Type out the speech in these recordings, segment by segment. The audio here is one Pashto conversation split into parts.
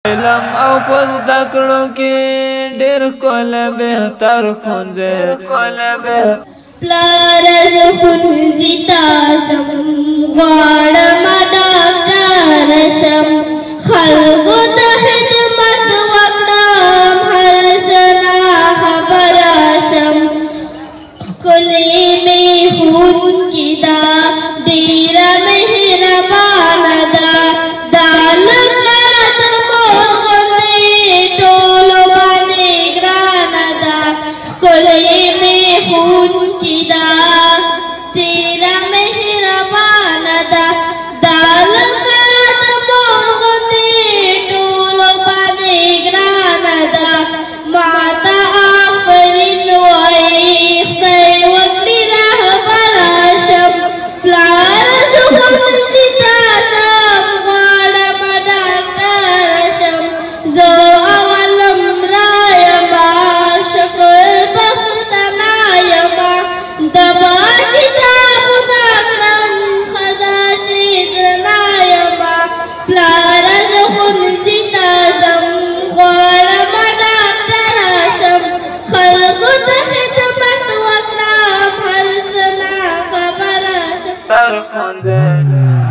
علم او پس دکړو کې ډېر کول بهتر خونځه پلار خونځي تاسو غواړم ډاکټر شم خلکو ته خدمت وکړم هر سنا خبره شم کلی می خونځي دا ډېره مهربانه ده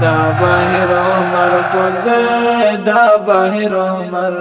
دا باهر عمر خونځه دا باهر عمر